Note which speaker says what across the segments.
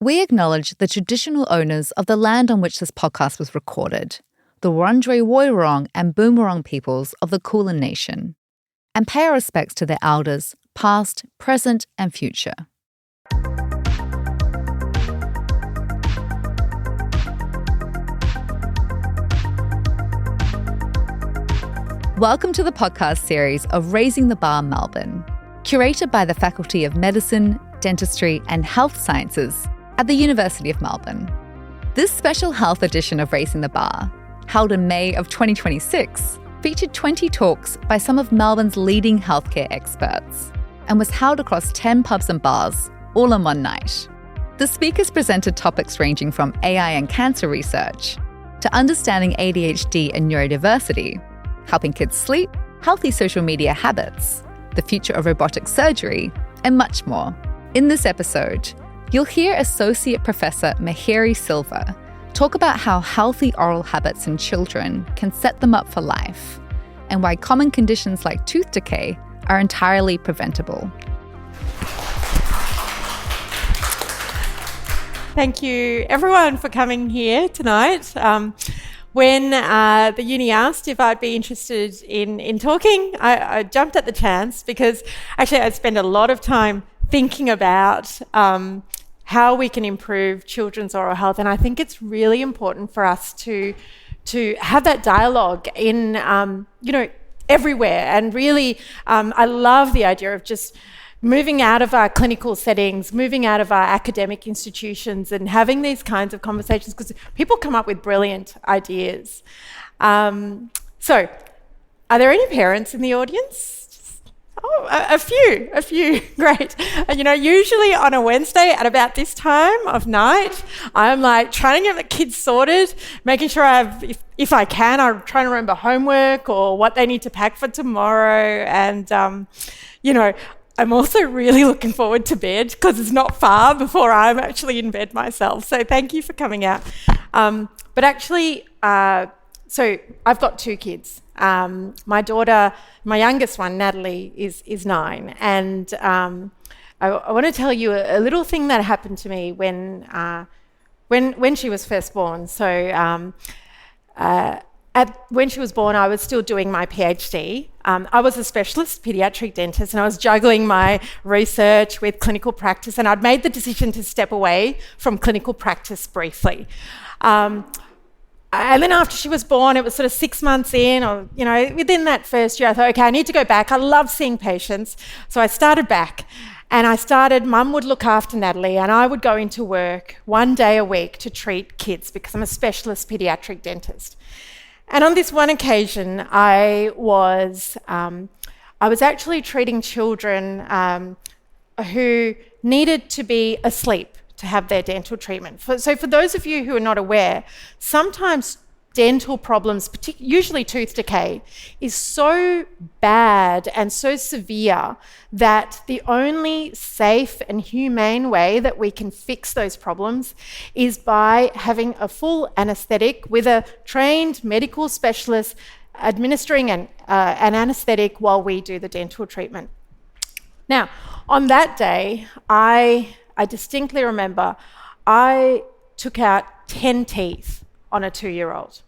Speaker 1: We acknowledge the traditional owners of the land on which this podcast was recorded, the Wurundjeri Woiwurrung and Boonwurrung peoples of the Kulin Nation, and pay our respects to their elders, past, present, and future. Welcome to the podcast series of Raising the Bar Melbourne, curated by the Faculty of Medicine, Dentistry and Health Sciences at the University of Melbourne. This special health edition of Raising the Bar, held in May of 2026, featured 20 talks by some of Melbourne's leading healthcare experts and was held across 10 pubs and bars, all in one night. The speakers presented topics ranging from AI and cancer research to understanding ADHD and neurodiversity, helping kids sleep, healthy social media habits, the future of robotic surgery, and much more. In this episode, you'll hear Associate Professor Mihiri Silva talk about how healthy oral habits in children can set them up for life, and why common conditions like tooth decay are entirely preventable.
Speaker 2: Thank you, everyone, for coming here tonight. When the uni asked if I'd be interested in talking, I jumped at the chance because actually I spend a lot of time thinking about how we can improve children's oral health, and I think it's really important for us to have that dialogue in everywhere. And really, I love the idea of just moving out of our clinical settings, moving out of our academic institutions and having these kinds of conversations, because people come up with brilliant ideas. So, are there any parents in the audience? Oh, a few, great. And usually on a Wednesday at about this time of night, I'm like trying to get the kids sorted, making sure if I can, I'm trying to remember homework or what they need to pack for tomorrow. And, I'm also really looking forward to bed because it's not far before I'm actually in bed myself. So thank you for coming out. But actually, so I've got two kids. My daughter, my youngest one, Natalie, is 9. And I want to tell you a little thing that happened to me when she was first born. So when she was born, I was still doing my PhD. I was a specialist paediatric dentist, and I was juggling my research with clinical practice, and I'd made the decision to step away from clinical practice briefly. And then after she was born, it was sort of 6 months in, or within that first year, I thought, okay, I need to go back. I love seeing patients. So I started back, and Mum would look after Natalie, and I would go into work 1 day a week to treat kids because I'm a specialist paediatric dentist. And on this one occasion, I was actually treating children who needed to be asleep to have their dental treatment. So for those of you who are not aware, sometimes dental problems, usually tooth decay, is so bad and so severe that the only safe and humane way that we can fix those problems is by having a full anaesthetic with a trained medical specialist administering an anaesthetic while we do the dental treatment. Now, on that day, I distinctly remember I took out 10 teeth on a 2-year-old.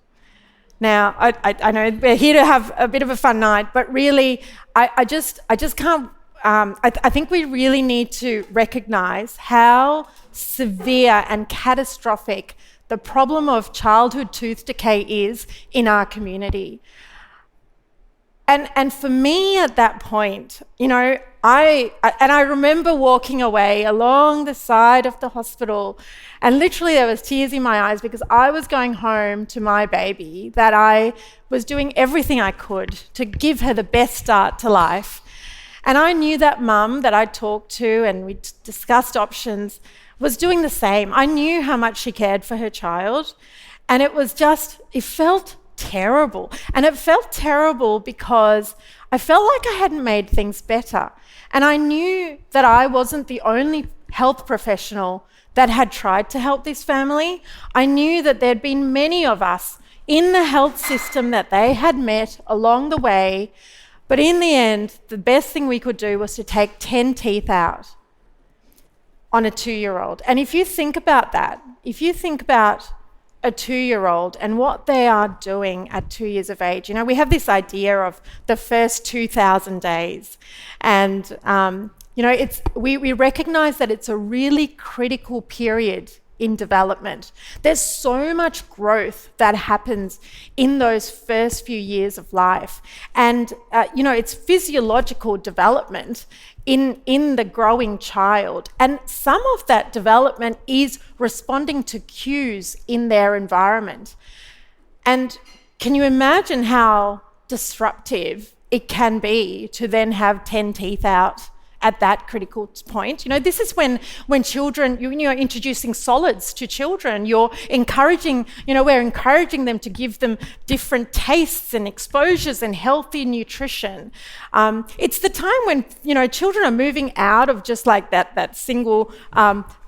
Speaker 2: Now, I know we're here to have a bit of a fun night, but really, I just can't. I think we really need to recognise how severe and catastrophic the problem of childhood tooth decay is in our community. And for me at that point, I remember walking away along the side of the hospital, and literally there was tears in my eyes because I was going home to my baby, that I was doing everything I could to give her the best start to life. And I knew that mum that I talked to and we discussed options was doing the same. I knew how much she cared for her child, and it felt terrible. And it felt terrible because I felt like I hadn't made things better. And I knew that I wasn't the only health professional that had tried to help this family. I knew that there'd been many of us in the health system that they had met along the way, but in the end, the best thing we could do was to take 10 teeth out. on a 2-year-old. And if you think about that, if you think about a 2-year-old and what they are doing at 2 years of age, we have this idea of the first 2,000 days. And, we recognize that it's a really critical period in development. There's so much growth that happens in those first few years of life. And, it's physiological development in the growing child. And some of that development is responding to cues in their environment. And can you imagine how disruptive it can be to then have 10 teeth out at that critical point? This is when children, you're introducing solids to children. You're encouraging, we're encouraging them to give them different tastes and exposures and healthy nutrition. It's the time when, children are moving out of just like that single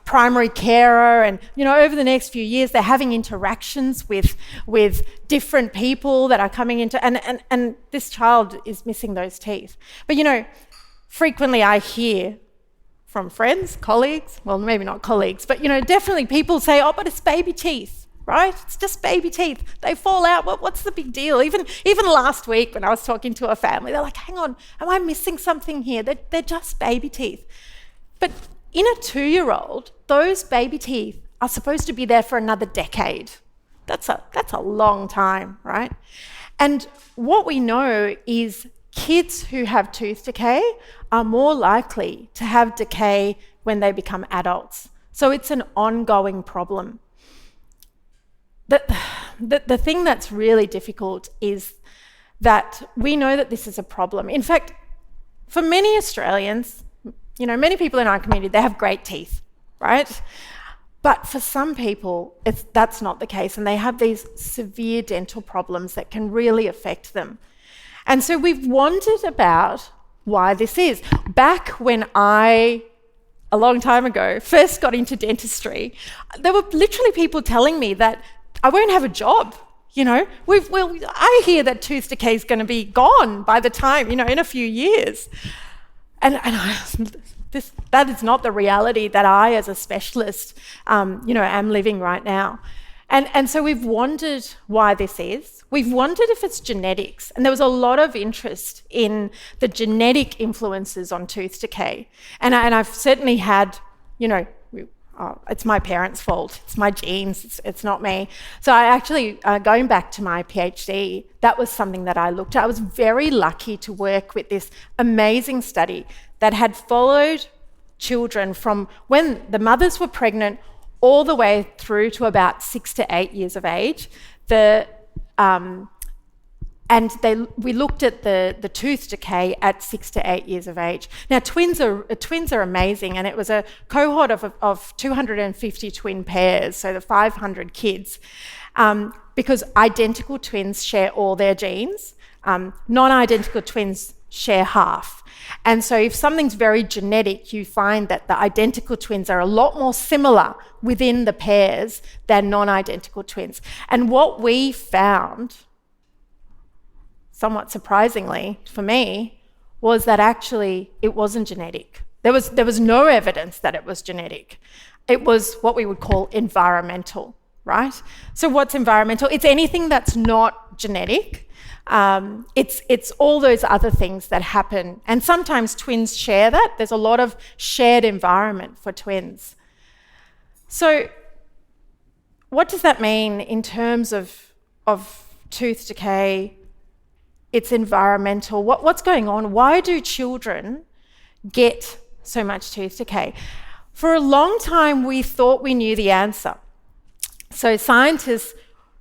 Speaker 2: primary carer, and over the next few years they're having interactions with different people that are coming into, and this child is missing those teeth. But frequently I hear from friends, colleagues, well, maybe not colleagues, but definitely people say, oh, but it's baby teeth, right? It's just baby teeth. They fall out. What's the big deal? Even last week when I was talking to a family, they're like, hang on, am I missing something here? They're just baby teeth. But in a 2-year-old, those baby teeth are supposed to be there for another decade. That's a long time, right? And what we know is kids who have tooth decay are more likely to have decay when they become adults. So it's an ongoing problem. The thing that's really difficult is that we know that this is a problem. In fact, for many Australians, many people in our community, they have great teeth, right? But for some people, that's not the case, and they have these severe dental problems that can really affect them. And so we've wondered about why this is. Back when a long time ago, first got into dentistry, there were literally people telling me that I won't have a job. I hear that tooth decay is going to be gone by the time, in a few years. And that is not the reality that I, as a specialist, am living right now. And so we've wondered why this is. We've wondered if it's genetics. And there was a lot of interest in the genetic influences on tooth decay. And I've certainly had, it's my parents' fault. It's my genes. It's not me. So I actually, going back to my PhD, that was something that I looked at. I was very lucky to work with this amazing study that had followed children from when the mothers were pregnant all the way through to about 6 to 8 years of age. We looked at the tooth decay at 6 to 8 years of age. Now, twins are amazing, and it was a cohort of 250 twin pairs, so the 500 kids, because identical twins share all their genes. Non-identical twins share half. And so if something's very genetic, you find that the identical twins are a lot more similar within the pairs than non-identical twins. And what we found, somewhat surprisingly for me, was that actually it wasn't genetic. There was no evidence that it was genetic. It was what we would call environmental, right? So what's environmental? It's anything that's not genetic. It's all those other things that happen. And sometimes twins share that. There's a lot of shared environment for twins. So what does that mean in terms of tooth decay? It's environmental. What's going on? Why do children get so much tooth decay? For a long time, we thought we knew the answer. So scientists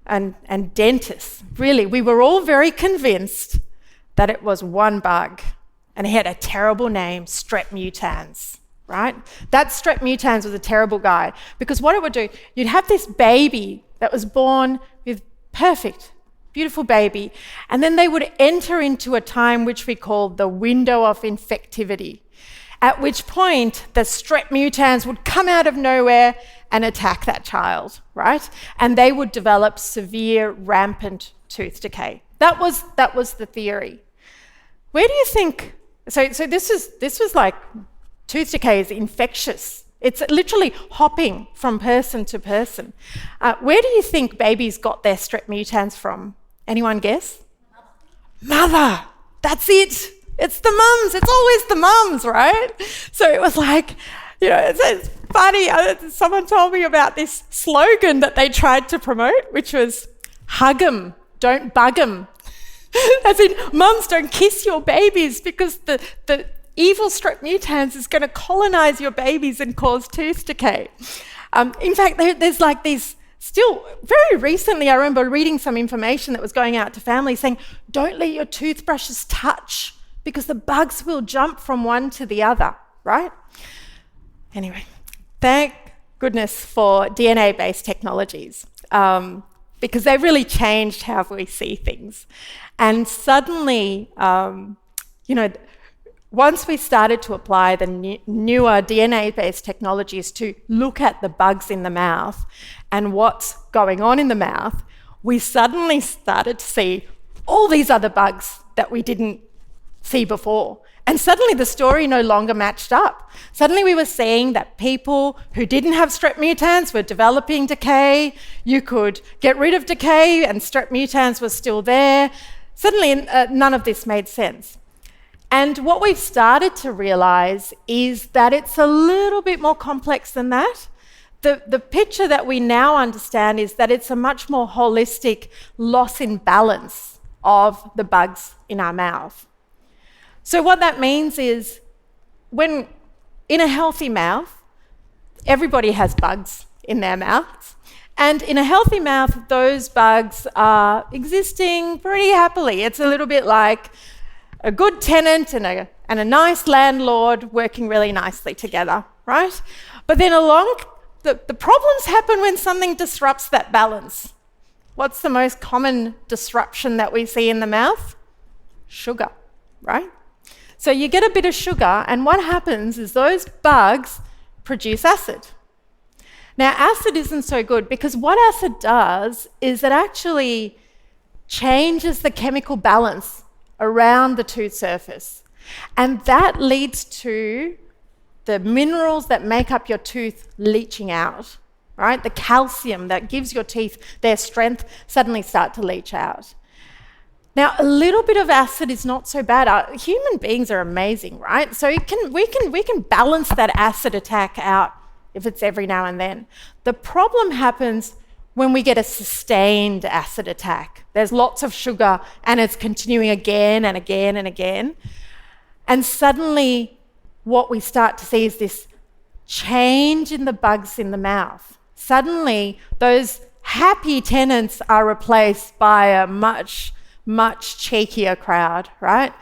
Speaker 2: and dentists, really, we were all very convinced that it was one bug, and it had a terrible name, strep mutans, right? That strep mutans was a terrible guy, because what it would do, you'd have this baby that was born with perfect, beautiful baby, and then they would enter into a time which we call the window of infectivity, at which point the strep mutans would come out of nowhere and attack that child, right? And they would develop severe, rampant tooth decay. That was the theory. Where do you think? So this was like, tooth decay is infectious. It's literally hopping from person to person. Where do you think babies got their strep mutans from? Anyone guess? Mother. That's it. It's the mums. It's always the mums, right? So it was like, it's funny. Someone told me about this slogan that they tried to promote, which was, hug 'em, don't bug 'em. As in, mums, don't kiss your babies because the evil strep mutans is going to colonize your babies and cause tooth decay. In fact, there's like these, still very recently, I remember reading some information that was going out to families saying, don't let your toothbrushes touch because the bugs will jump from one to the other, right? Anyway, thank goodness for DNA-based technologies because they really changed how we see things. And suddenly, once we started to apply the newer DNA-based technologies to look at the bugs in the mouth and what's going on in the mouth, we suddenly started to see all these other bugs that we didn't see before. And suddenly the story no longer matched up. Suddenly we were seeing that people who didn't have strep mutans were developing decay. You could get rid of decay and strep mutans were still there. Suddenly none of this made sense. And what we've started to realize is that it's a little bit more complex than that. The picture that we now understand is that it's a much more holistic loss in balance of the bugs in our mouth. So what that means is when in a healthy mouth, everybody has bugs in their mouths. And in a healthy mouth, those bugs are existing pretty happily. It's a little bit like a good tenant and a nice landlord working really nicely together, right? But then the problems happen when something disrupts that balance. What's the most common disruption that we see in the mouth? Sugar, right? So you get a bit of sugar, and what happens is those bugs produce acid. Now, acid isn't so good because what acid does is it actually changes the chemical balance around the tooth surface. And that leads to the minerals that make up your tooth leaching out, right? The calcium that gives your teeth their strength suddenly start to leach out. Now, a little bit of acid is not so bad. Human beings are amazing, right? So we can balance that acid attack out if it's every now and then. The problem happens when we get a sustained acid attack. There's lots of sugar and it's continuing again and again and again. And suddenly what we start to see is this change in the bugs in the mouth. Suddenly those happy tenants are replaced by a much cheekier crowd, right?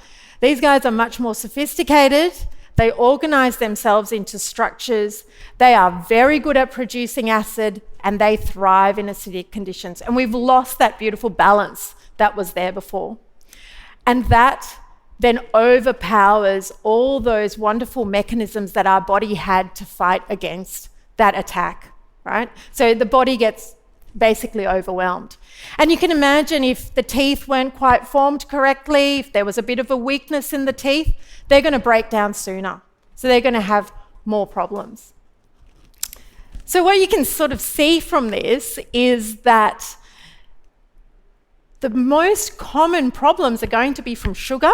Speaker 2: These guys are much more sophisticated. They organize themselves into structures. They are very good at producing acid and they thrive in acidic conditions. And we've lost that beautiful balance that was there before. And that then overpowers all those wonderful mechanisms that our body had to fight against that attack, right? So the body gets basically overwhelmed. And you can imagine if the teeth weren't quite formed correctly, if there was a bit of a weakness in the teeth, they're going to break down sooner. So they're going to have more problems. So what you can sort of see from this is that the most common problems are going to be from sugar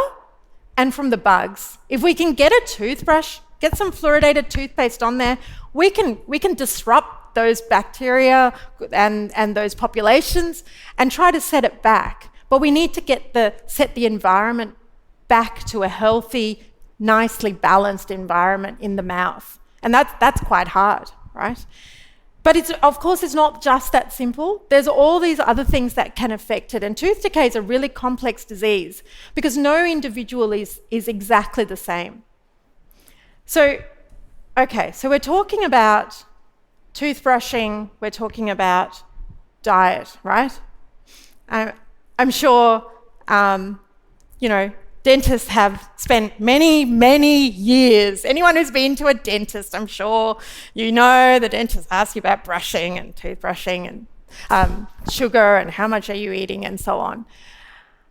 Speaker 2: and from the bugs. If we can get a toothbrush, get some fluoridated toothpaste on there, we can disrupt those bacteria and those populations and try to set it back. But we need to set the environment back to a healthy, nicely balanced environment in the mouth. And that's quite hard, right? But of course, it's not just that simple. There's all these other things that can affect it. And tooth decay is a really complex disease because no individual is exactly the same. So we're talking about toothbrushing, we're talking about diet, right? I'm sure, dentists have spent many years. Anyone who's been to a dentist, I'm sure you know the dentist asks you about brushing and toothbrushing and sugar and how much are you eating and so on.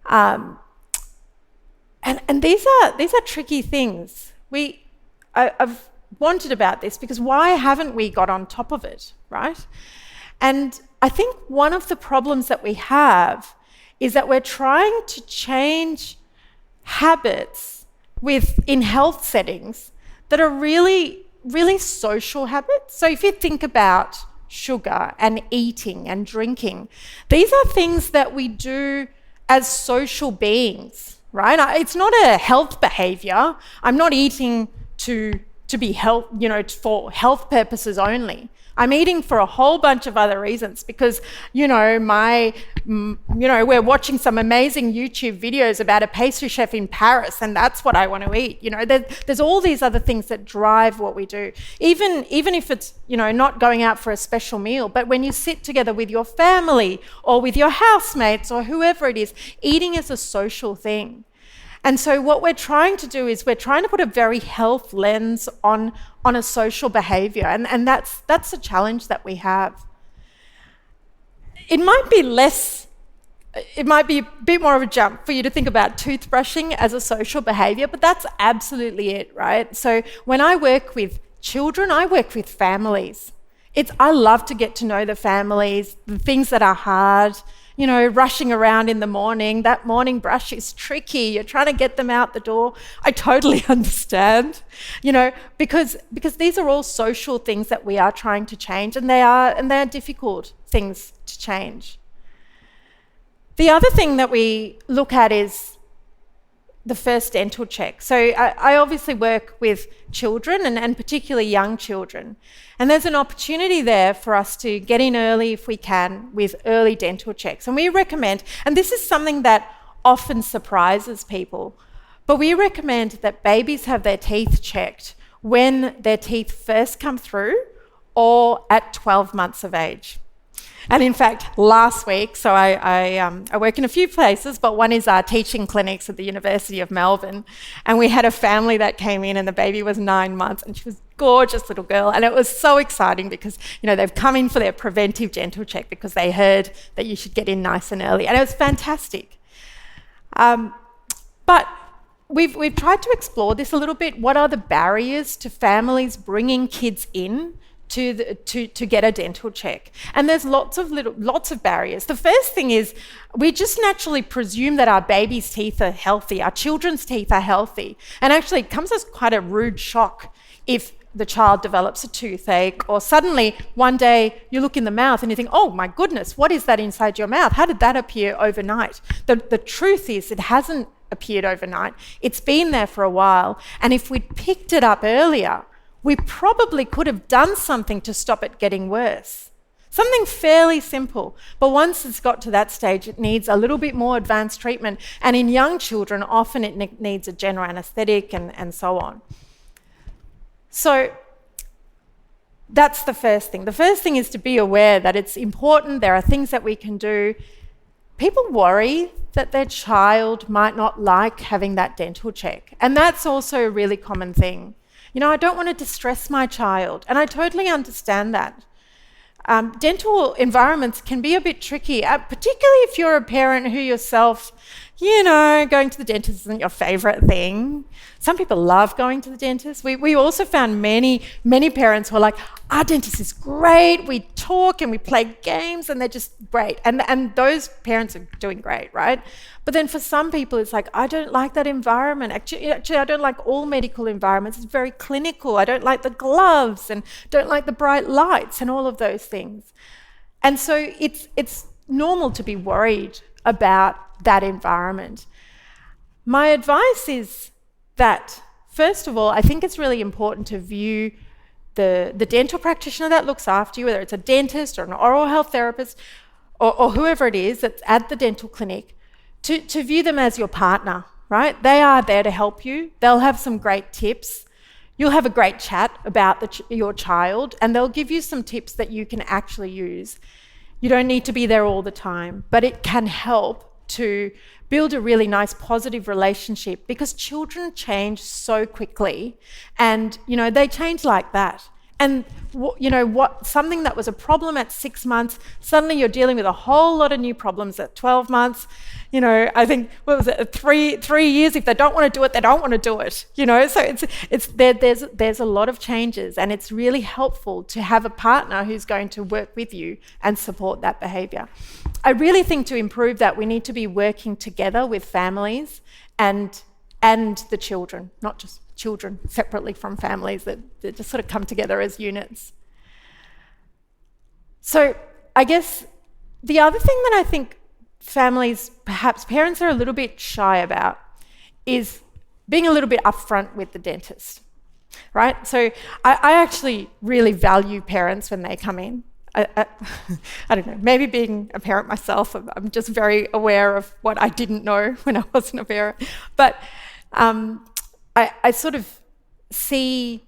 Speaker 2: And these are tricky things. wondered about this, because why haven't we got on top of it, right? And I think one of the problems that we have is that we're trying to change habits in health settings that are really, really social habits. So if you think about sugar and eating and drinking, these are things that we do as social beings, right? It's not a health behavior. I'm not eating to be health, for health purposes only. I'm eating for a whole bunch of other reasons, because, we're watching some amazing YouTube videos about a pastry chef in Paris, and that's what I want to eat. There's all these other things that drive what we do. Even if it's, not going out for a special meal, but when you sit together with your family or with your housemates or whoever it is, eating is a social thing. And so what we're trying to do is we're trying to put a very health lens on a social behaviour, and that's a challenge that we have. It might be a bit more of a jump for you to think about toothbrushing as a social behaviour, but that's absolutely it, right? So when I work with children, I work with families. I love to get to know the families, the things that are hard. Rushing around in the morning, that morning brush is tricky. You're trying to get them out the door. I totally understand, because these are all social things that we are trying to change, and they are difficult things to change. The other thing that we look at is the first dental check. So I obviously work with children and particularly young children. And there's an opportunity there for us to get in early if we can with early dental checks. And we recommend, and this is something that often surprises people, but we recommend that babies have their teeth checked when their teeth first come through or at 12 months of age. And in fact, last week, so I work in a few places, but one is our teaching clinics at the University of Melbourne. And we had a family that came in, and the baby was 9 months, and she was a gorgeous little girl. And it was so exciting because, they've come in for their preventive dental check because they heard that you should get in nice and early. And it was fantastic. But we've tried to explore this a little bit. What are the barriers to families bringing kids in to get a dental check? And there's lots of barriers. The first thing is we just naturally presume that our baby's teeth are healthy, our children's teeth are healthy. And actually it comes as quite a rude shock if the child develops a toothache, or suddenly one day you look in the mouth and you think, oh my goodness, what is that inside your mouth? How did that appear overnight? The truth is it hasn't appeared overnight. It's been there for a while. And if we'd picked it up earlier, we probably could have done something to stop it getting worse. Something fairly simple. But once it's got to that stage, it needs a little bit more advanced treatment. And in young children, often it needs a general anaesthetic and so on. So that's the first thing. The first thing is to be aware that it's important. There are things that we can do. People worry that their child might not like having that dental check. And that's also a really common thing. I don't want to distress my child, and I totally understand that. Dental environments can be a bit tricky, particularly if you're a parent who yourself, going to the dentist isn't your favourite thing. Some people love going to the dentist. We also found many parents who are like, our dentist is great, we talk and we play games and they're just great. And those parents are doing great, right? But then for some people it's like, I don't like that environment. Actually, I don't like all medical environments. It's very clinical. I don't like the gloves and don't like the bright lights and all of those things. And so it's normal to be worried about that environment. My advice is that, first of all, I think it's really important to view the dental practitioner that looks after you, whether it's a dentist or an oral health therapist or whoever it is that's at the dental clinic, to view them as your partner, right? They are there to help you. They'll have some great tips. You'll have a great chat about your child, and they'll give you some tips that you can actually use. You don't need to be there all the time, but it can help to build a really nice positive relationship, because children change so quickly and they change like that. And something that was a problem at 6 months, suddenly you're dealing with a whole lot of new problems at 12 months. I think, what was it, 3 years, if they don't want to do it, they don't want to do it. So there's a lot of changes, and it's really helpful to have a partner who's going to work with you and support that behaviour. I really think to improve that, we need to be working together with families and the children, not just children separately from families, that just sort of come together as units. So I guess the other thing that I think families, perhaps parents, are a little bit shy about is being a little bit upfront with the dentist, right? So I actually really value parents when they come in. I don't know, maybe being a parent myself, I'm just very aware of what I didn't know when I wasn't a parent. But I sort of see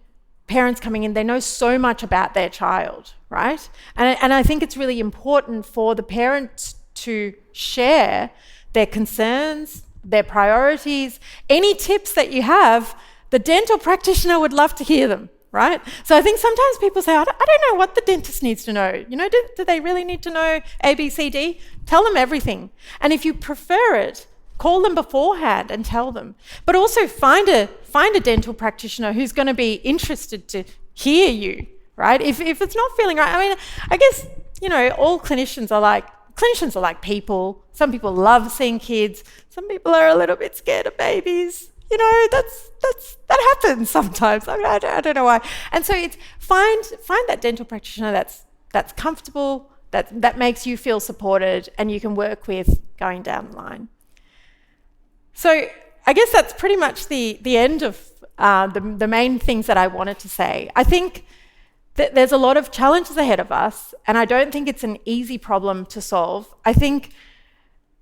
Speaker 2: parents coming in, they know so much about their child, right? And I think it's really important for the parents to share their concerns, their priorities, any tips that you have. The dental practitioner would love to hear them, right? So I think sometimes people say, I don't know what the dentist needs to know. Do they really need to know A, B, C, D? Tell them everything. And if you prefer it, call them beforehand and tell them. But also find a dental practitioner who's going to be interested to hear you, right? If it's not feeling right, I mean, I guess, all clinicians are like people. Some people love seeing kids. Some people are a little bit scared of babies. That happens sometimes. I don't know why. And so it's find that dental practitioner that's comfortable, that makes you feel supported, and you can work with going down the line. So I guess that's pretty much the end of the main things that I wanted to say. I think that there's a lot of challenges ahead of us, and I don't think it's an easy problem to solve. I think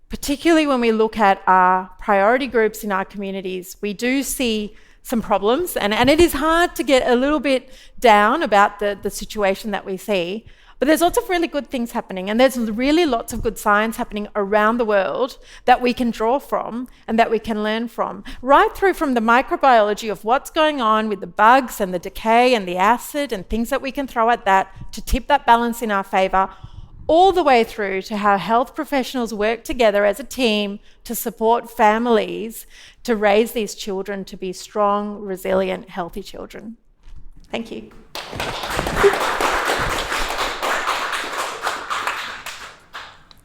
Speaker 2: particularly when we look at our priority groups in our communities, we do see some problems, and it is hard to get a little bit down about the situation that we see. But there's lots of really good things happening, and there's really lots of good science happening around the world that we can draw from and that we can learn from, right through from the microbiology of what's going on with the bugs and the decay and the acid and things that we can throw at that to tip that balance in our favour, all the way through to how health professionals work together as a team to support families to raise these children to be strong, resilient, healthy children. Thank you.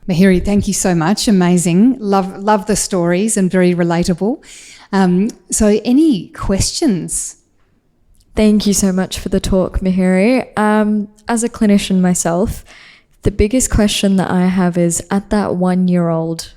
Speaker 3: Mihiri, thank you so much. Amazing. Love the stories and very relatable. So any questions?
Speaker 4: Thank you so much for the talk, Mihiri. As a clinician myself, the biggest question that I have is, at that 1-year-old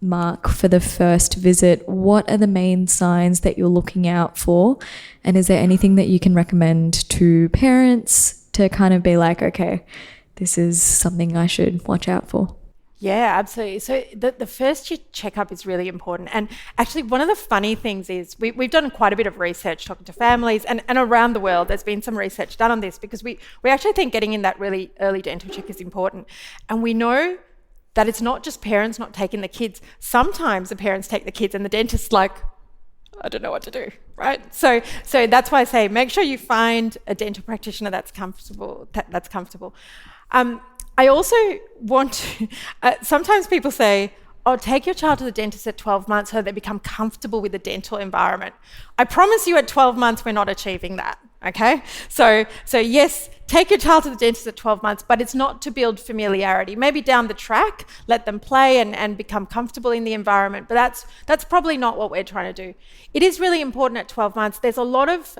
Speaker 4: mark for the first visit, what are the main signs that you're looking out for? And is there anything that you can recommend to parents to kind of be like, okay, this is something I should watch out for?
Speaker 2: Yeah, absolutely. So the first year checkup is really important. And actually, one of the funny things is we've done quite a bit of research talking to families, and around the world there's been some research done on this, because we actually think getting in that really early dental check is important. And we know that it's not just parents not taking the kids. Sometimes the parents take the kids and the dentist's like, I don't know what to do, right? So that's why I say make sure you find a dental practitioner that's comfortable. I also want to, sometimes people say, take your child to the dentist at 12 months so they become comfortable with the dental environment. I promise you at 12 months we're not achieving that, okay? So yes, take your child to the dentist at 12 months, but it's not to build familiarity. Maybe down the track, let them play and become comfortable in the environment, but that's probably not what we're trying to do. It is really important at 12 months. There's a lot of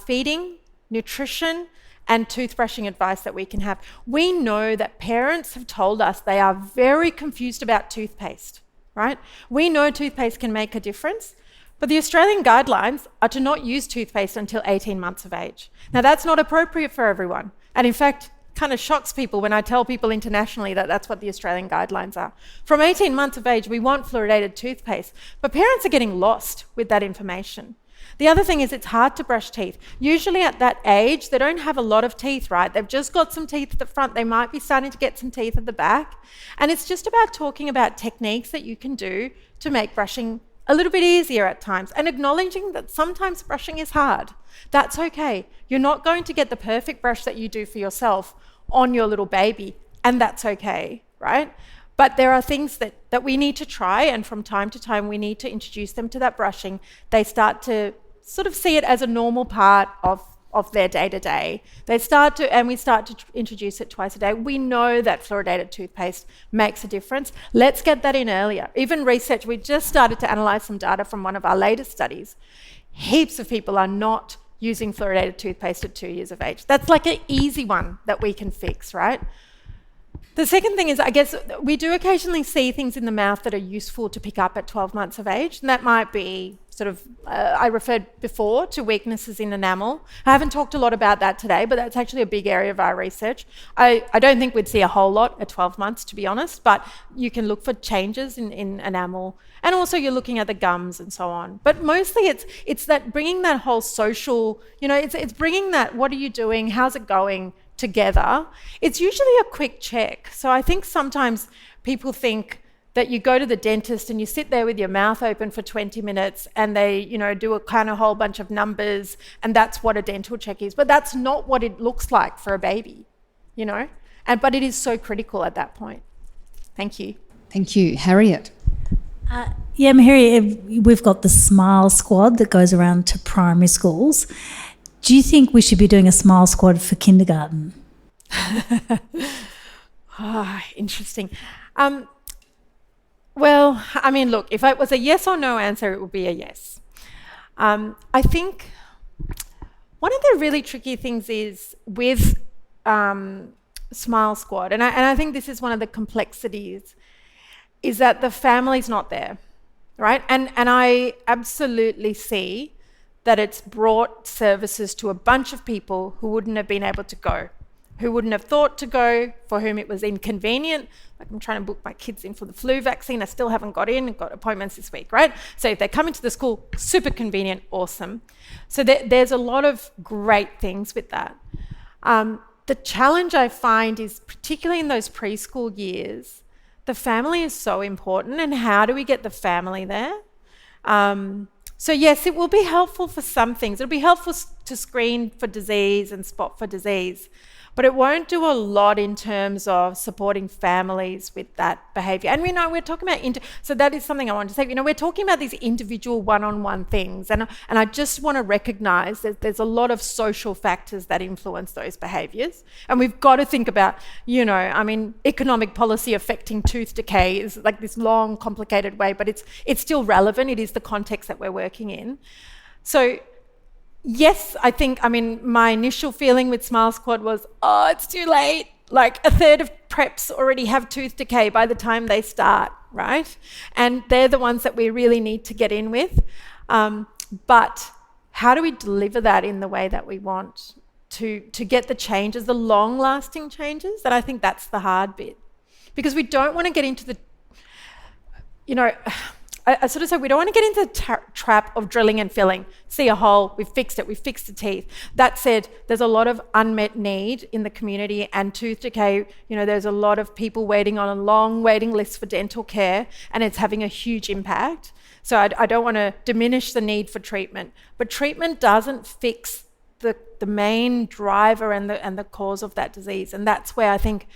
Speaker 2: feeding, nutrition, and toothbrushing advice that we can have. We know that parents have told us they are very confused about toothpaste, right? We know toothpaste can make a difference, but the Australian guidelines are to not use toothpaste until 18 months of age. Now, that's not appropriate for everyone. And in fact, kind of shocks people when I tell people internationally that that's what the Australian guidelines are. From 18 months of age, we want fluoridated toothpaste, but parents are getting lost with that information. The other thing is it's hard to brush teeth. Usually at that age, they don't have a lot of teeth, right? They've just got some teeth at the front. They might be starting to get some teeth at the back. And it's just about talking about techniques that you can do to make brushing a little bit easier at times, and acknowledging that sometimes brushing is hard. That's okay. You're not going to get the perfect brush that you do for yourself on your little baby, and that's okay, right? But there are things that we need to try, and from time to time we need to introduce them to that brushing. They start to sort of see it as a normal part of their day-to-day. We start to introduce it twice a day. We know that fluoridated toothpaste makes a difference. Let's get that in earlier. Even research, we just started to analyse some data from one of our latest studies. Heaps of people are not using fluoridated toothpaste at 2 years of age. That's like an easy one that we can fix, right? The second thing is, I guess, we do occasionally see things in the mouth that are useful to pick up at 12 months of age, and that might be sort of, I referred before to weaknesses in enamel. I haven't talked a lot about that today, but that's actually a big area of our research. I don't think we'd see a whole lot at 12 months, to be honest, but you can look for changes in enamel, and also you're looking at the gums and so on. But mostly it's that bringing that whole social, it's bringing that, what are you doing, how's it going, together. It's usually a quick check. So I think sometimes people think that you go to the dentist and you sit there with your mouth open for 20 minutes and they, do a kind of whole bunch of numbers, and that's what a dental check is. But that's not what it looks like for a baby, but it is so critical at that point. Thank you.
Speaker 3: Thank you. Harriet?
Speaker 5: Yeah, Mihiri, we've got the Smile Squad that goes around to primary schools. Do you think we should be doing a Smile Squad for kindergarten?
Speaker 2: Interesting. Well, I mean, look, if it was a yes or no answer, it would be a yes. I think one of the really tricky things is with Smile Squad, and I think this is one of the complexities, is that the family's not there, right? And I absolutely see that it's brought services to a bunch of people who wouldn't have been able to go, who wouldn't have thought to go, for whom it was inconvenient. Like, I'm trying to book my kids in for the flu vaccine. I still haven't got in. I've got appointments this week, right? So if they're coming to the school, super convenient, awesome. So there's a lot of great things with that. The challenge I find is, particularly in those preschool years, the family is so important, and how do we get the family there? So yes, it will be helpful for some things. It'll be helpful to screen for disease and spot for disease, but it won't do a lot in terms of supporting families with that behaviour. And we know we're talking about, so that is something I want to say, we're talking about these individual one-on-one things, and I just want to recognise that there's a lot of social factors that influence those behaviours, and we've got to think about, economic policy affecting tooth decay is like this long, complicated way, but it's still relevant. It is the context that we're working in. So yes, my initial feeling with Smile Squad was, it's too late. Like, a third of preps already have tooth decay by the time they start, right? And they're the ones that we really need to get in with. But how do we deliver that in the way that we want to get the changes, the long-lasting changes? And I think that's the hard bit. Because we don't want to get into the, I sort of say we don't want to get into the trap of drilling and filling. See a hole, we've fixed it, we've fixed the teeth. That said, there's a lot of unmet need in the community, and tooth decay, there's a lot of people waiting on a long waiting list for dental care, and it's having a huge impact. So I don't want to diminish the need for treatment, but treatment doesn't fix the main driver and the cause of that disease. And that's where I think,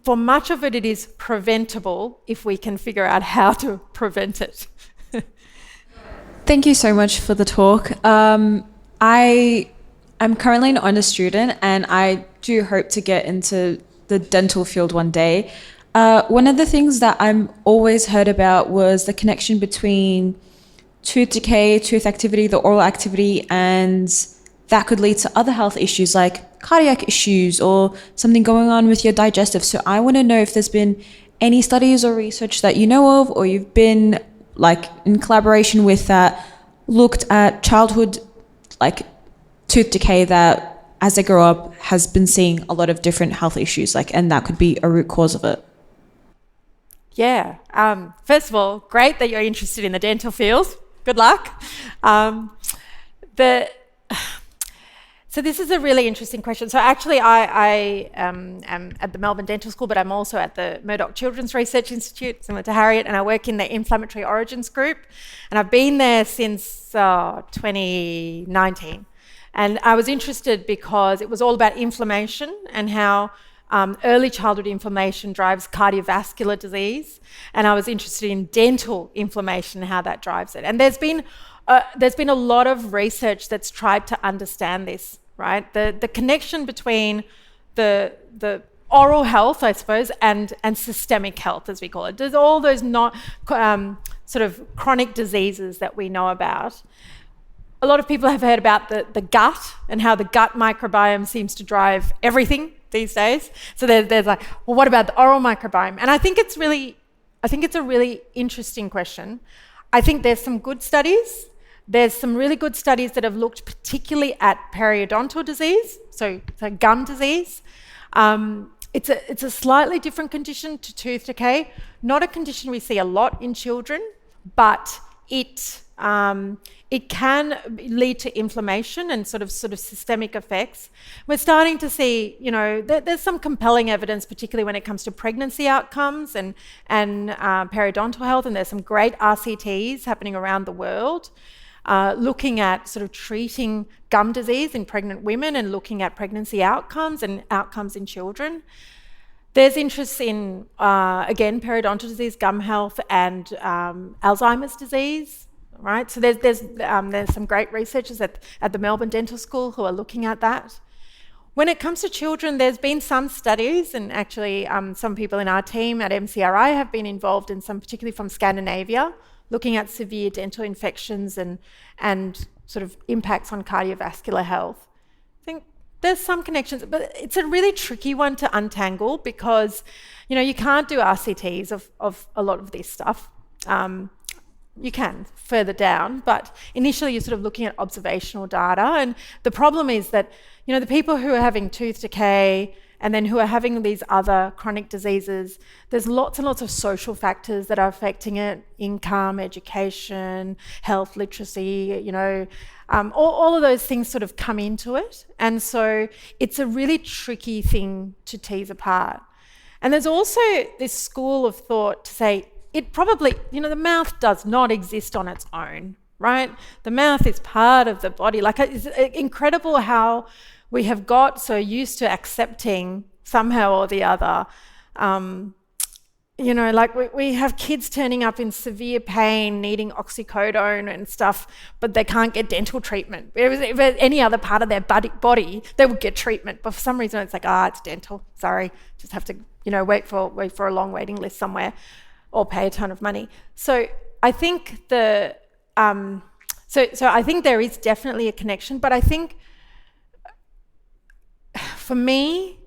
Speaker 2: for much of it, it is preventable if we can figure out how to prevent it.
Speaker 6: Thank you so much for the talk. I am currently an honours student, and I do hope to get into the dental field one day. One of the things that I'm always heard about was the connection between tooth decay, tooth activity, the oral activity, and that could lead to other health issues like cardiac issues or something going on with your digestive. So I want to know if there's been any studies or research that you know of, or you've been in collaboration with that looked at childhood tooth decay that as they grow up has been seeing a lot of different health issues, and that could be a root cause of it.
Speaker 2: Yeah. First of all, great that you're interested in the dental field. Good luck. So this is a really interesting question. So actually I am at the Melbourne Dental School, but I'm also at the Murdoch Children's Research Institute, similar to Harriet, and I work in the Inflammatory Origins Group. And I've been there since 2019. And I was interested because it was all about inflammation and how early childhood inflammation drives cardiovascular disease. And I was interested in dental inflammation and how that drives it. And there's been a lot of research that's tried to understand this, right? The connection between the oral health, I suppose, and systemic health, as we call it. There's all those sort of chronic diseases that we know about. A lot of people have heard about the gut and how the gut microbiome seems to drive everything these days. So there's like, well, what about the oral microbiome? And I think it's a really interesting question. I think there's some good studies. There's some really good studies that have looked particularly at periodontal disease, so gum disease. It's a slightly different condition to tooth decay, not a condition we see a lot in children, but it can lead to inflammation and sort of systemic effects. We're starting to see, there's some compelling evidence, particularly when it comes to pregnancy outcomes and periodontal health, and there's some great RCTs happening around the world, looking at sort of treating gum disease in pregnant women and looking at pregnancy outcomes and outcomes in children. There's interest in, again, periodontal disease, gum health, and Alzheimer's disease, right? So there's some great researchers at the Melbourne Dental School who are looking at that. When it comes to children, there's been some studies, and actually some people in our team at MCRI have been involved in some, particularly from Scandinavia, looking at severe dental infections and sort of impacts on cardiovascular health. I think there's some connections, but it's a really tricky one to untangle because, you can't do RCTs of a lot of this stuff. You can further down, but initially you're sort of looking at observational data. And the problem is that, the people who are having tooth decay and then who are having these other chronic diseases, there's lots and lots of social factors that are affecting it: income, education, health literacy, all of those things sort of come into it. And so it's a really tricky thing to tease apart. And there's also this school of thought to say, it probably, the mouth does not exist on its own, right? The mouth is part of the body. Like, it's incredible how we have got so used to accepting somehow or the other. We have kids turning up in severe pain, needing oxycodone and stuff, but they can't get dental treatment. If any other part of their body, they would get treatment. But for some reason, it's like, it's dental. Sorry, just have to, wait for a long waiting list somewhere, or pay a ton of money. So I think so I think there is definitely a connection, but I think for me,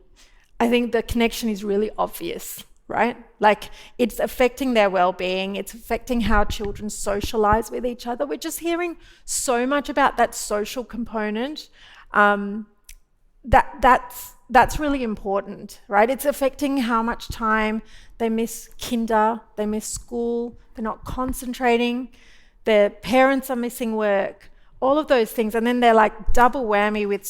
Speaker 2: I think the connection is really obvious, right? Like, it's affecting their well-being, it's affecting how children socialize with each other. We're just hearing so much about that social component. That's really important, right? It's affecting how much time they miss kinder, they miss school, they're not concentrating, their parents are missing work, all of those things. And then they're like double whammy with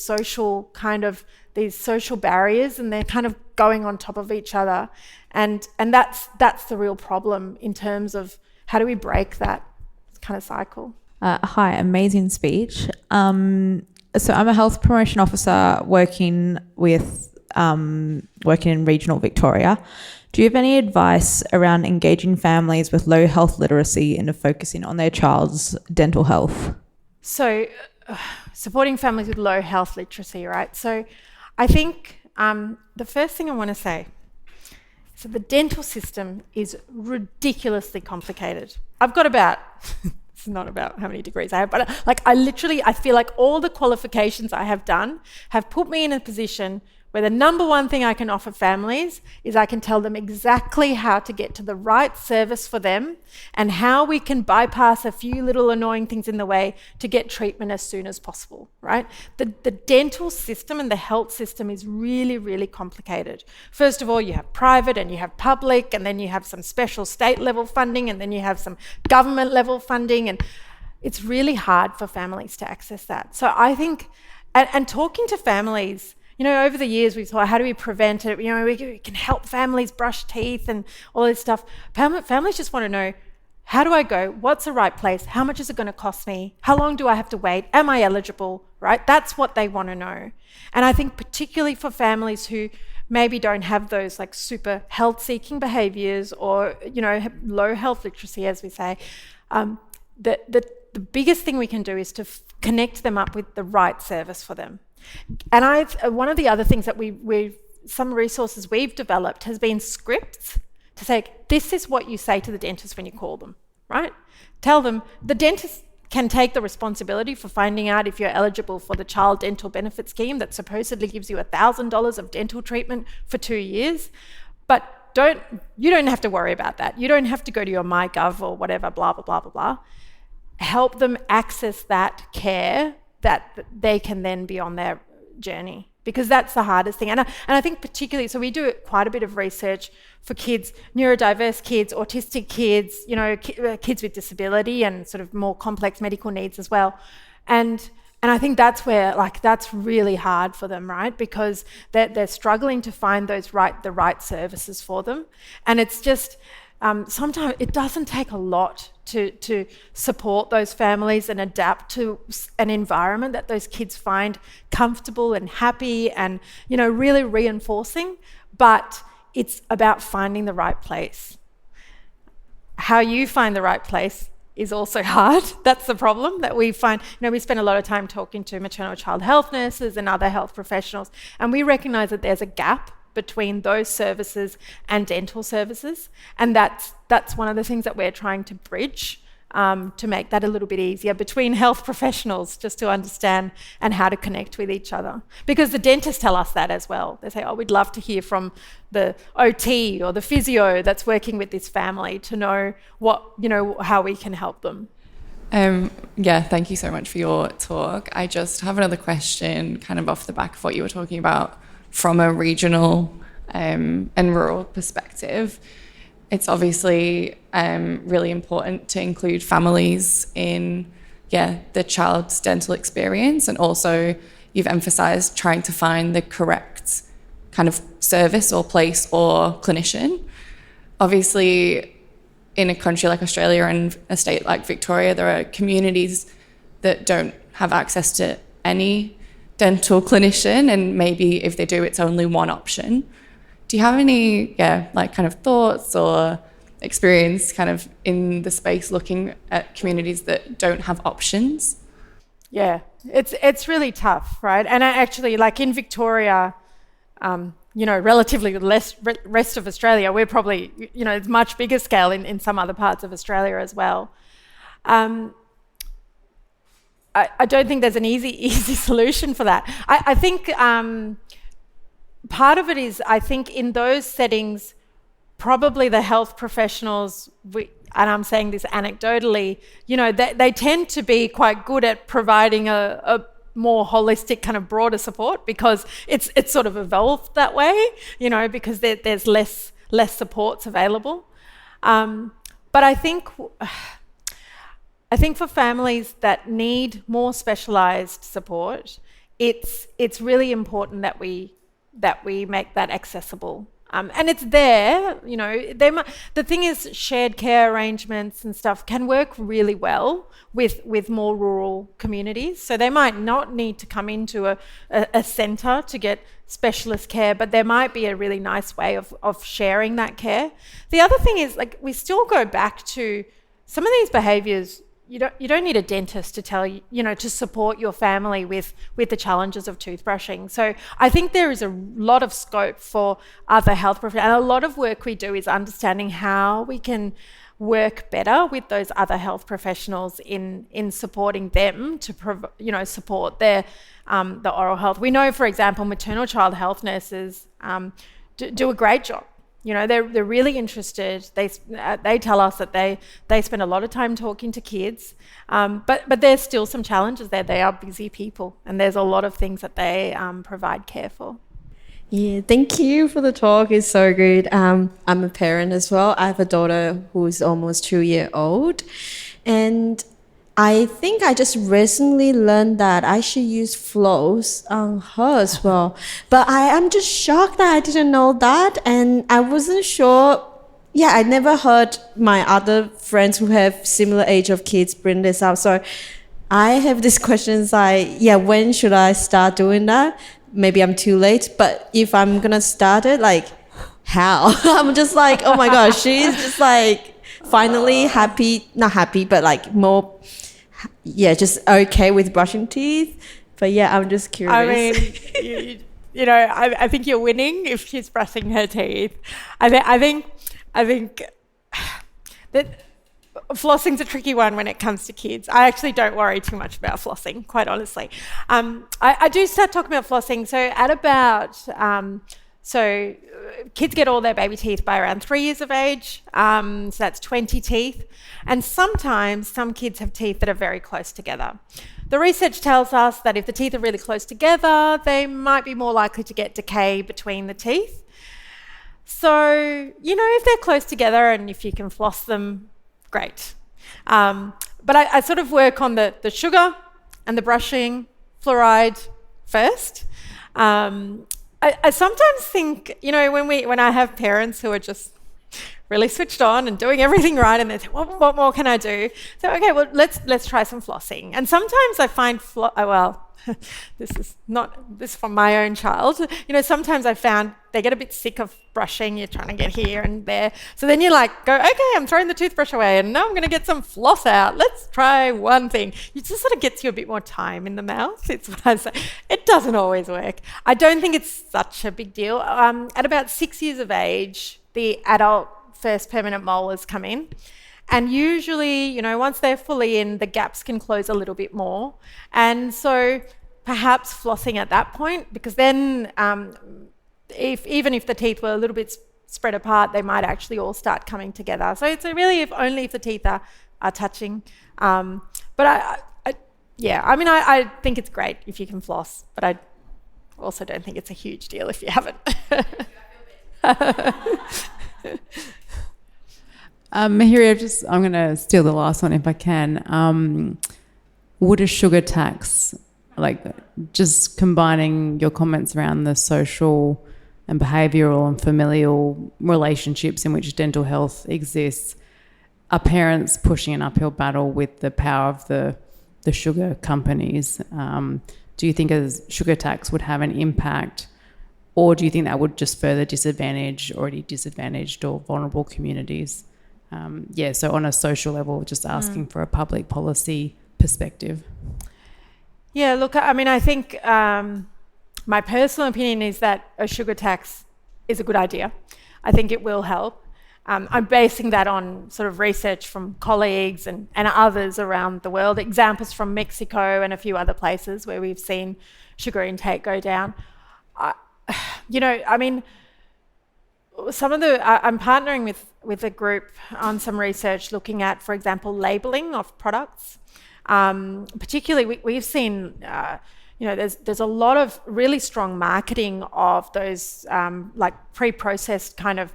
Speaker 2: these social barriers, and they're kind of going on top of each other. And that's the real problem in terms of how do we break that kind of cycle.
Speaker 7: Hi, amazing speech. So I'm a health promotion officer working in regional Victoria. Do you have any advice around engaging families with low health literacy into focusing on their child's dental health?
Speaker 2: So supporting families with low health literacy, right? So I think the first thing I want to say, so the dental system is ridiculously complicated. I've got about, it's not about how many degrees I have, but I feel like all the qualifications I have done have put me in a position where the number one thing I can offer families is I can tell them exactly how to get to the right service for them and how we can bypass a few little annoying things in the way to get treatment as soon as possible, right? The dental system and the health system is really, really complicated. First of all, you have private and you have public, and then you have some special state level funding, and then you have some government level funding, and it's really hard for families to access that. So I think And talking to families, over the years we've thought, how do we prevent it? We can help families brush teeth and all this stuff. Families just want to know, how do I go? What's the right place? How much is it going to cost me? How long do I have to wait? Am I eligible? Right? That's what they want to know. And I think particularly for families who maybe don't have those like super health-seeking behaviours or, low health literacy, as we say, the biggest thing we can do is to connect them up with the right service for them. And one of the other things that some resources we've developed has been scripts to say, this is what you say to the dentist when you call them, right? Tell them, the dentist can take the responsibility for finding out if you're eligible for the child dental benefit scheme that supposedly gives you $1,000 of dental treatment for 2 years. But you don't have to worry about that. You don't have to go to your MyGov or whatever, blah, blah, blah, blah, blah. Help them access that care that they can then be on their journey, because that's the hardest thing. And I think particularly, so we do quite a bit of research for kids, neurodiverse kids, autistic kids, kids with disability and sort of more complex medical needs as well. And I think that's where, that's really hard for them, right? Because they're struggling to find the right services for them. And it's just, sometimes it doesn't take a lot to support those families and adapt to an environment that those kids find comfortable and happy and, really reinforcing. But it's about finding the right place. How you find the right place is also hard. That's the problem that we find. We spend a lot of time talking to maternal child health nurses and other health professionals, and we recognise that there's a gap between those services and dental services, and that's one of the things that we're trying to bridge, to make that a little bit easier between health professionals, just to understand and how to connect with each other. Because the dentists tell us that as well. They say, we'd love to hear from the OT or the physio that's working with this family to know how we can help them.
Speaker 8: Thank you so much for your talk. I just have another question kind of off the back of what you were talking about from a regional and rural perspective. It's obviously really important to include families in the child's dental experience, and also you've emphasised trying to find the correct kind of service or place or clinician. Obviously, in a country like Australia and a state like Victoria, there are communities that don't have access to any dental clinician, and maybe if they do, it's only one option. Do you have any kind of thoughts or experience kind of in the space looking at communities that don't have options?
Speaker 2: Yeah, it's really tough, right? And actually, like in Victoria, relatively less rest of Australia, we're probably, it's much bigger scale in some other parts of Australia as well. I don't think there's an easy solution for that. I think part of it is, I think in those settings, probably the health professionals, and I'm saying this anecdotally, they tend to be quite good at providing a more holistic kind of broader support, because it's sort of evolved that way, because there's less supports available. But I think for families that need more specialised support, it's really important that we make that accessible. And it's there, the thing is, shared care arrangements and stuff can work really well with more rural communities. So they might not need to come into a centre to get specialist care, but there might be a really nice way of sharing that care. The other thing is, we still go back to some of these behaviours. You don't need a dentist to tell you, to support your family with the challenges of toothbrushing. So I think there is a lot of scope for other health professionals. And a lot of work we do is understanding how we can work better with those other health professionals in supporting them to support their the oral health. We know, for example, maternal child health nurses do a great job. They're really interested. They tell us that they spend a lot of time talking to kids, but there's still some challenges there. They are busy people, and there's a lot of things that they provide care for.
Speaker 9: Yeah, thank you for the talk. It's so good. I'm a parent as well. I have a daughter who's almost 2 years old, and I think I just recently learned that I should use floss on her as well. But I am just shocked that I didn't know that, and I wasn't sure. Yeah, I never heard my other friends who have similar age of kids bring this up. So I have these questions like, yeah, when should I start doing that? Maybe I'm too late, but if I'm gonna start it, like, how? I'm just like, oh my gosh, she's just like finally happy, not happy, but like more, yeah, just okay with brushing teeth. But yeah, I'm just curious.
Speaker 2: I mean, you know, I think you're winning if she's brushing her teeth. I think that flossing's a tricky one when it comes to kids. I actually don't worry too much about flossing, quite honestly. I do start talking about flossing. So at about, so kids get all their baby teeth by around 3 years of age. So that's 20 teeth. And sometimes some kids have teeth that are very close together. The research tells us that if the teeth are really close together, they might be more likely to get decay between the teeth. So, you know, if they're close together and if you can floss them, great. But I sort of work on the sugar and the brushing, fluoride first. I sometimes think, you know, when I have parents who are just really switched on and doing everything right, and they say, what more can I do? So, okay, well, let's try some flossing. And sometimes I find, this is from my own child. You know, sometimes I found they get a bit sick of brushing. You're trying to get here and there. So then you like go, okay, I'm throwing the toothbrush away and now I'm going to get some floss out. Let's try one thing. It just sort of gets you a bit more time in the mouth. It's what I say. It doesn't always work. I don't think it's such a big deal. At about 6 years of age, the adult first permanent molars come in. And usually, you know, once they're fully in, the gaps can close a little bit more. And so perhaps flossing at that point, because then even if the teeth were a little bit spread apart, they might actually all start coming together. So it's really only if the teeth are touching. But I think it's great if you can floss, but I also don't think it's a huge deal if you haven't.
Speaker 10: Mihiri, I'm going to steal the last one if I can. Would a sugar tax, like just combining your comments around the social and behavioural and familial relationships in which dental health exists, are parents pushing an uphill battle with the power of the sugar companies? Do you think a sugar tax would have an impact, or do you think that would just further disadvantage already disadvantaged or vulnerable communities? So on a social level, just asking for a public policy perspective.
Speaker 2: Yeah, look, I mean, I think my personal opinion is that a sugar tax is a good idea. I think it will help. I'm basing that on sort of research from colleagues and others around the world, examples from Mexico and a few other places where we've seen sugar intake go down. I'm partnering with a group on some research looking at, for example, labelling of products. Particularly, we've seen, there's a lot of really strong marketing of those like pre-processed kind of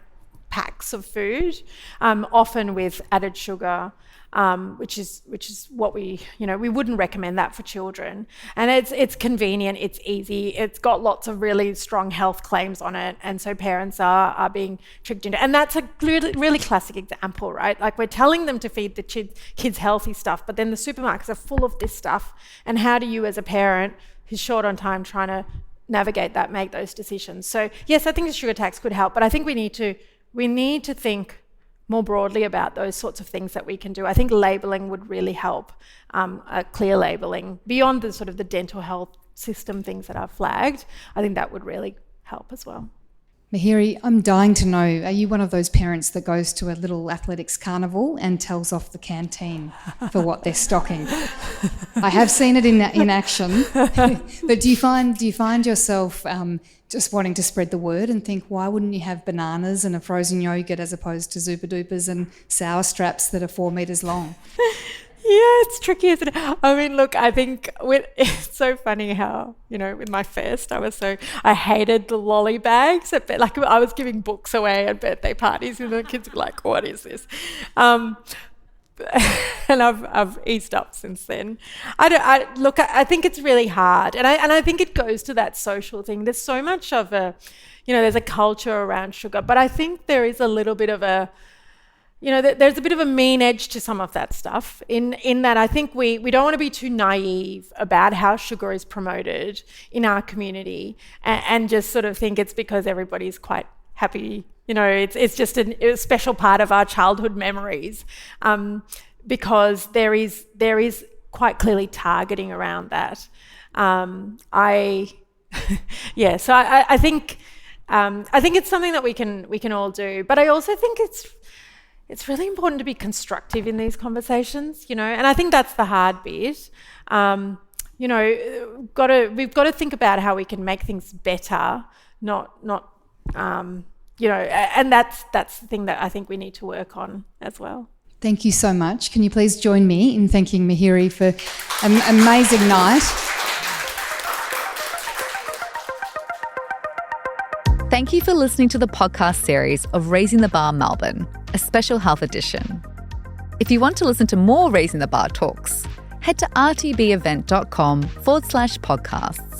Speaker 2: packs of food, often with added sugar, which is what we wouldn't recommend that for children. And it's convenient, it's easy, it's got lots of really strong health claims on it, and so parents are being tricked into it. And that's a really classic example, right? Like, we're telling them to feed the kids healthy stuff, but then the supermarkets are full of this stuff. And how do you, as a parent who's short on time trying to navigate that, make those decisions? So yes, I think the sugar tax could help, but I think we need to think more broadly about those sorts of things that we can do. I think labelling would really help, clear labelling beyond the sort of the dental health system things that are flagged. I think that would really help as well.
Speaker 3: Mihiri, I'm dying to know, are you one of those parents that goes to a little athletics carnival and tells off the canteen for what they're stocking? I have seen it in action. But do you find yourself just wanting to spread the word and think, why wouldn't you have bananas and a frozen yogurt as opposed to Zupa Dupas and sour straps that are 4 metres long?
Speaker 2: Yeah, it's tricky, isn't it? I mean, look, I think it's so funny how, with my first, I hated the lolly bags. Like, I was giving books away at birthday parties and the kids were like, what is this? and I've eased up since then. I think it's really hard, and I think it goes to that social thing. There's so much of there's a culture around sugar, but I think there is a little bit of there's a bit of a mean edge to some of that stuff in that I think we don't want to be too naive about how sugar is promoted in our community and just sort of think it's because everybody's quite happy. It's just a special part of our childhood memories, because there is quite clearly targeting around that. So I think it's something that we can all do, but I also think it's really important to be constructive in these conversations, and I think that's the hard bit. We've got to think about how we can make things better, and that's the thing that I think we need to work on as well.
Speaker 3: Thank you so much. Can you please join me in thanking Mihiri for an amazing night?
Speaker 1: Thank you for listening to the podcast series of Raising the Bar Melbourne, a special health edition. If you want to listen to more Raising the Bar talks, head to rtbevent.com/podcasts.